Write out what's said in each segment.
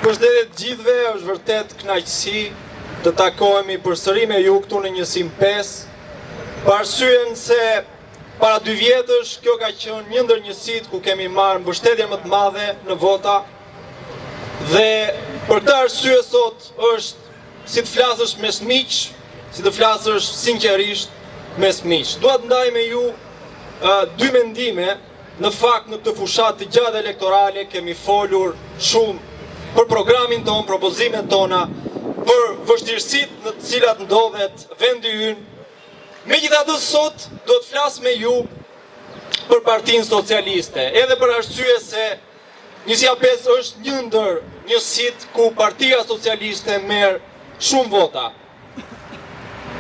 Përshëndetje të gjithëve, është vërtet kënaqësi të takohemi përsëri me ju këtu në njësim 5, për arsyen se para 2 vjetësh kjo ka qenë një ndër njësitë ku kemi marrë mbështetje më të madhe në vota dhe për këtë arsye sot është si të flasësh mes miq, si të flasësh sinqerisht mes miq. Dua të ndaj me ju 2 mendime. Në fakt në këtë fushat të gjatë elektorale kemi folur shumë për programin ton, propozimet tona, për vështirësitë në të cilat ndodhet vendi ynë. Megjithatë sot do të flas me ju për Partinë Socialiste, edhe për arsye se Njësia 5 është një ndër njësitë ku Partia Socialiste merr shumë vota.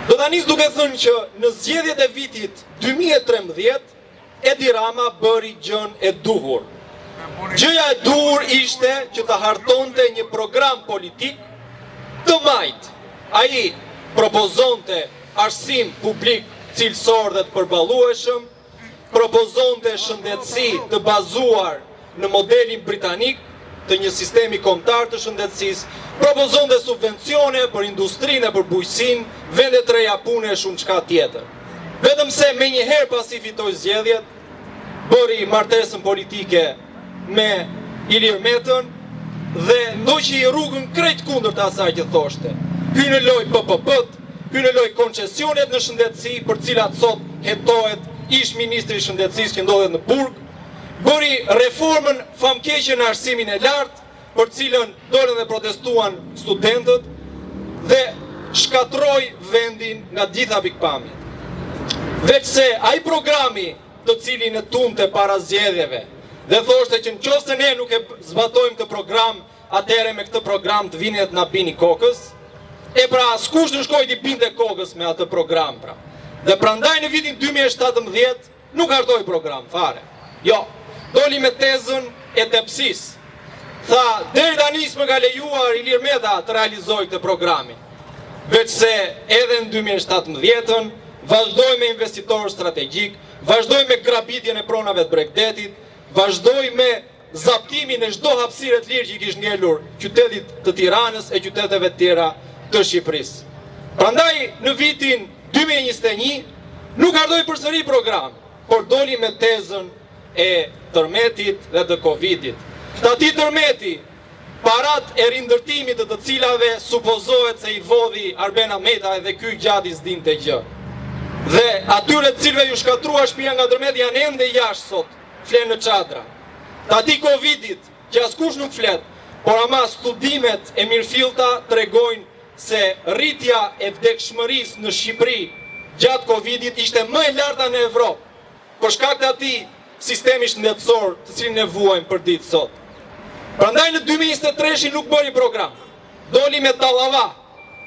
Do ta nis duke thënë që në zgjedhjet e vitit 2013 Edi Rama bëri gjën e duhur. Gjëja e duhur ishte që të hartonte një program politik të majt. Ai propozonte arsim publik cilësor dhe të përballueshëm, propozonte shëndetësi të bazuar në modelin britanik të një sistemi kombëtar të shëndetësisë, propozonte subvencione për industrinë e për bujqësinë, vende të reja pune e shumë çka tjetër. Vetëm se me njëherë pasi fitoi zgjedhjet, bëri martesën politike me Ilir Metën dhe ndoqi rrugën krejt kundërt asaj që thoshte. Hyn në loj PPP-t, hyn në loj koncesionet në shëndetësi, për cilat sot hetohet ish ministri i shëndetësisë që ndodhet në burg, bëri reformën famkeqe në arsimin e lartë, për cilën dolën dhe protestuan studentët dhe shkatroi vendin nga gjitha pikpamjet. Veçse ai programi të cilin e tunte para zgjedhjeve dhe thoshte që nëse ne nuk e zbatojmë këtë program, atëherë me këtë program të vini të na bini kokës. E pra askush nuk shkoi të binte kokës me atë program pra. Dhe prandaj në vitin 2017 nuk hartoi program fare. Jo, doli me tezën e tepsisë. Tha, deri tani s'më ka lejuar Ilir Meta të realizoj këtë programin. Veçse edhe në 2017-ën vazhdoj me investitor strategjik, vazhdoj me grabitjen e pronave të Bregdetit, vazhdoj me zaptimin e çdo hapësire të lirë që i kishte ngelur qytetit të Tiranës e qyteteve të tjera të Shqipërisë. Prandaj në vitin 2021 nuk hartoi përsëri program, por doli me tezën e tërmetit dhe të Covidit. Tati tërmeti, parat e rindërtimit të cilave supozohet se i vodhi Arben Ahmeta edhe ky gjati s'dinte gjë. Dhe atyre të cilve ju shkatrua shtëpia nga tërmeti janë ende jashtë sot, flenë në çadra. Tati Covidit, që askush nuk flet, por ama studimet e mirëfillta tregojnë se rritja e vdekshmërisë në Shqipëri gjatë Covidit ishte më e larta në Evropë, për shkak të atij sistemi shëndetësor të cilin ne vuajmë për ditë sot. Prandaj në 2023 nuk bëri program. Doli me tallava,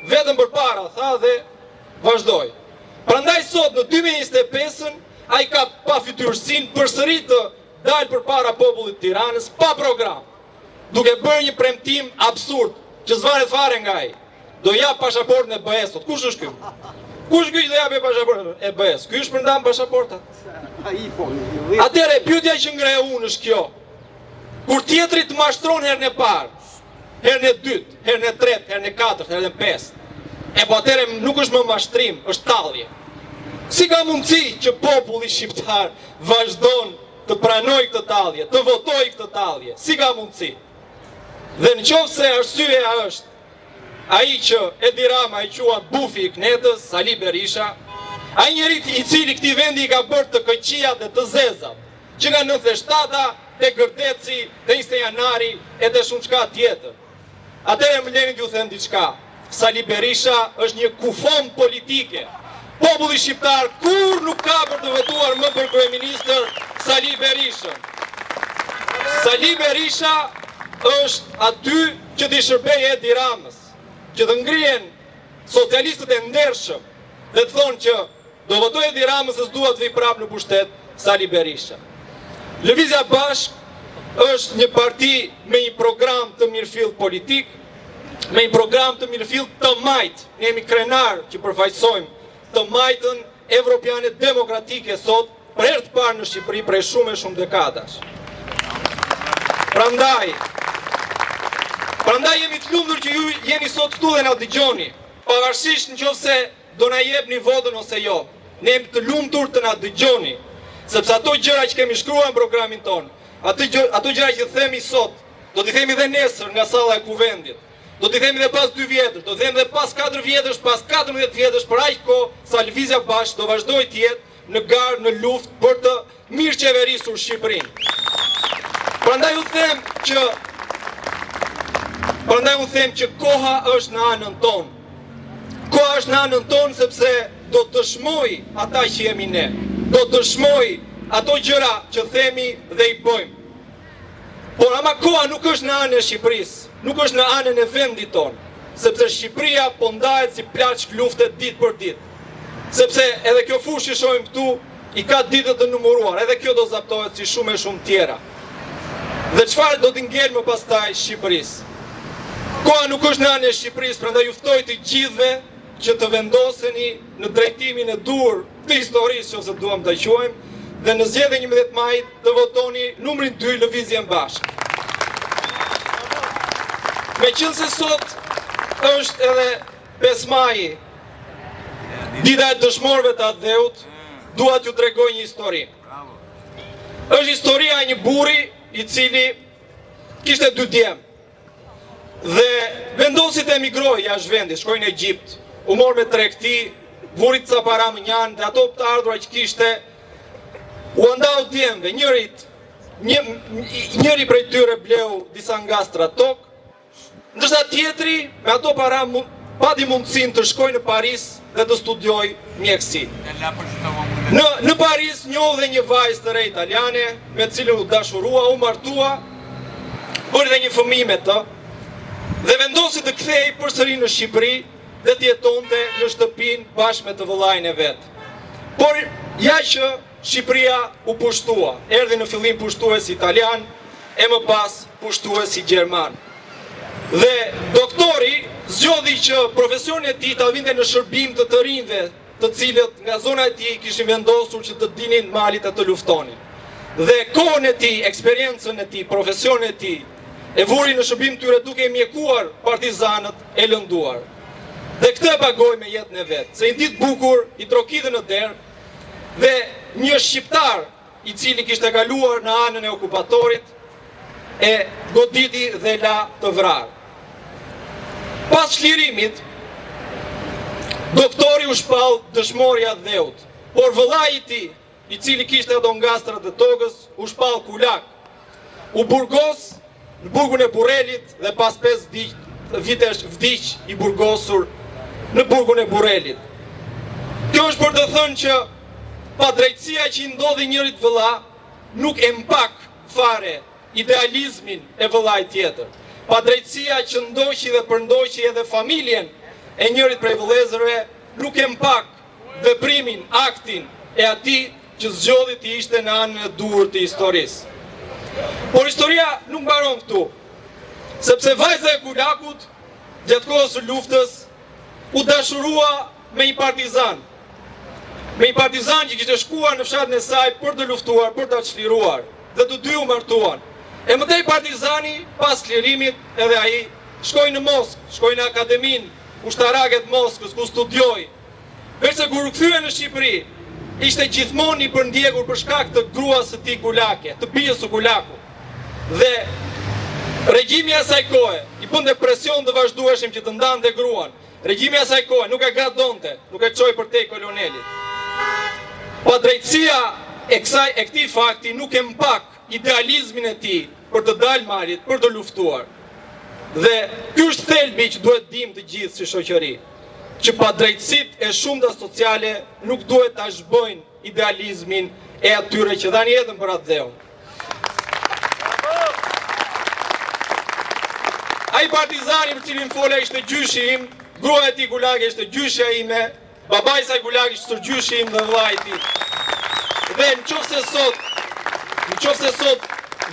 vetëm përpara, tha dhe vazhdoi. Prandaj sot në 2025-ën ai ka pa fytyrësinë përsëri të dalë përpara popullit të Tiranës pa program, duke bërë një premtim absurd që s'varet fare nga ai. Do jap pasaportën e BE-s. Kush është ky? Kush ky që do japë pasaportën e BE-s? Ky është për ndam pasaportat. Atëre pyetja që ngre unë është kjo. Kur tjetri të mashtron herën e parë, herën e dytë, herën e tretë, herën e katërt, herën e pestë, e po atëre nuk është më mashtrim, është tallje. Si ka mundësi që populli shqiptar vazhdon të pranoj këtë tallje, të votoj këtë tallje? Si ka mundësi? Dhe nëse arsyeja është ai që Edi Rama i quan bufi i knetës, Sali Berisha, ai njeri i cili këtij vendi i ka bërë të këqijat dhe të zezat, që nga 97-a te Gërdeci, te 20 janari e te shumë çka tjetër. Atëherë më leni t'ju them diçka. Sali Berisha është një kufon politike. Populli shqiptar kur nuk ka për të votuar më për kryeministër Sali Berishën. Sali Berisha është aty që t'i shërbejë Edi Ramës, që të ngrihen socialistët e ndershëm dhe të thonë që do votoj Edi Ramës se s'dua të vi prapë në pushtet Sali Berisha. Lëvizja Bashkë është një parti me një program të mirëfillt politik, me një program të mirëfillt të majt. Ne jemi krenar që përfaqësojmë të majtën evropiane demokratike sot, për herë të parë në Shqipëri prej shumë e shumë dekadash. Prandaj, Prandaj jemi të lumtur që ju jeni sot këtu dhe na dëgjoni, pavarësisht nëse do na jepni votën ose jo. Ne jemi të lumtur të na dëgjoni, sepse ato gjëra që kemi shkruar në programin ton, ato gjëra që themi sot, do t'i themi dhe nesër nga salla e kuvendit. Do t'i themi dhe pas 2 vjetësh, do t'i themi dhe pas 4 vjetësh, pas 14 vjetësh, për aq kohë sa Lëvizja Bashkë do vazhdojë të jetë në garë, në luftë për të mirë qeverisur Shqipërinë. Prandaj u them që koha është në anën tonë. Koha është në anën tonë sepse do të dëshmoj ata që jemi ne. Do të dëshmoj ato gjëra që themi dhe i bëjmë. Por ama koha nuk është në anën e Shqipërisë, nuk është në anën e vendit tonë, sepse Shqipëria po ndahet si plaçk lufte ditë për ditë. Sepse edhe kjo fushë që shohim këtu i ka ditët të numëruar, edhe kjo do zaptohet si shumë e shumë tjera. Dhe çfarë do t'i ngel më pastaj Shqipërisë? Koha nuk është në anën e Shqipërisë, prandaj ju ftoj të gjithëve që të vendoseni në drejtimin e dur të historisë, nëse duam ta quajmë, dhe në zgjedhjen 11 maj të votoni numrin 2 Lëvizjen Bashkë. Meqense sot është edhe 5 maji, dita e dëshmorëve të atë dheut, dua t'ju tregoj një histori. Është historia e një burri i cili kishte 2 djem dhe vendosi të emigrojë jashtë vendit, shkoi në Egjipt, u mor me tregti, vurit ca para më njanë, dhe ato të ardhura që kishte u andau djemve, njëri prej tyre bleu disa ngastra tokë, ndërsa tjetri me ato para pati mundësinë të shkojë në Paris dhe të studioj mjekësi. Në Paris njohu dhe një vajzë të re italiane, me cilën u dashurua, u martua, bëri dhe një fëmijë me të, dhe vendosi të kthehej përsëri në Shqipëri dhe të jetonte në shtëpinë bashkë me të vëllain e vet. Por ja që Shqipëria u pushtua, erdhi në fillim pushtues italian, e më pas pushtues gjerman. Dhe doktori zgjodhi që profesioni e tij ta vinte në shërbim të rinjve, të cilët nga zona e tij kishin vendosur që të dinin malit e të luftonin. Dhe kohën e tij, eksperiencën e tij, profesionin e tij e vuri në shërbim tyre duke mjekuar partizanët e lënduar. Dhe këtë e pagoi me jetën e vet. Se një ditë bukur i trokitën në derë dhe një shqiptar i cili kishte kaluar në anën e okupatorit e goditi dhe la të vrarë. Pas çlirimit, doktori u shpall dëshmorja dheut, por vëllai i tij, i cili kishte ato ngastrat e tokës, u shpall kulak. U burgos në burgun e Burrelit dhe pas 5 vitesh vdiq i burgosur në burgun e Burrelit. Kjo është për të thënë që padrejtësia që i ndodhi njërit vëlla nuk e mpak fare idealizmin e vëllait tjetër. Padrejtësia që ndoqi dhe përndoqi edhe familjen e njërit prej vëllezërve nuk e mpak veprimin, aktin e atij që zgjodhi të ishte në anën e dur të historisë. Por historia nuk mbaron këtu, sepse vajza e kulakut gjatë kohës së luftës u dashurua me një partizan. Me një partizan që kishte shkuar në fshatin e saj për të luftuar, për të çliruar, dhe të dy u martuan. E mëtej partizani pas çlirimit edhe ai shkoi në Moskë, shkoi në Akademinë Ushtarake të Moskës ku studioi. Përse kur u kthye në Shqipëri, ishte gjithmonë i përndjekur për shkak të gruas së tij kulake, të bijës së kulaku. Dhe regjimi i asaj kohe i bënte presion të vazhdueshëm që të ndante gruan. Regjimi i asaj kohe nuk e gradonte, nuk e çoi përtej kolonelit. Padrejtësia e këtij fakti nuk e mpak idealizmin e tij për të dalë malit, për të luftuar. Dhe ky është thelbi që duhet dim të gjithë si shoqëri, që padrejtësitë e shumta sociale nuk duhet ta zhbojnë idealizmin e atyre që dhanë jetën për atë dheun. Ai partizani për cilin fola ishte gjyshi im, gruaja e tij kulake ishte gjyshja ime, babai i saj kulak ishte gjyshi im dhe vllai i tij. Dhe nëse sot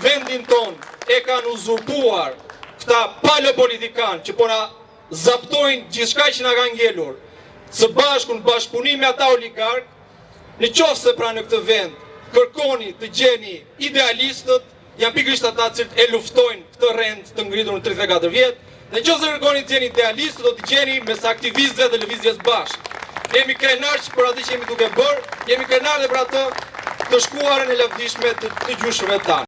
vendin ton e kanë uzurpuar këta palë politikanë që po na zaptojnë gjithçka që na ka ngelur, së bashku në bashkëpunim me ata oligark, nëse pra në këtë vend kërkoni të gjeni idealistët, janë pikërisht ata që e luftojnë këtë rend të ngritur në 34 vjet. Dhe nëse kërkoni të jeni idealistë, do të gjeni mes aktivistëve dhe lëvizjes bashkë. Jemi krenarë për atë që jemi duke bërë, jemi krenarë dhe për atë të shkuarën e lavdishme të gjushëve tanë.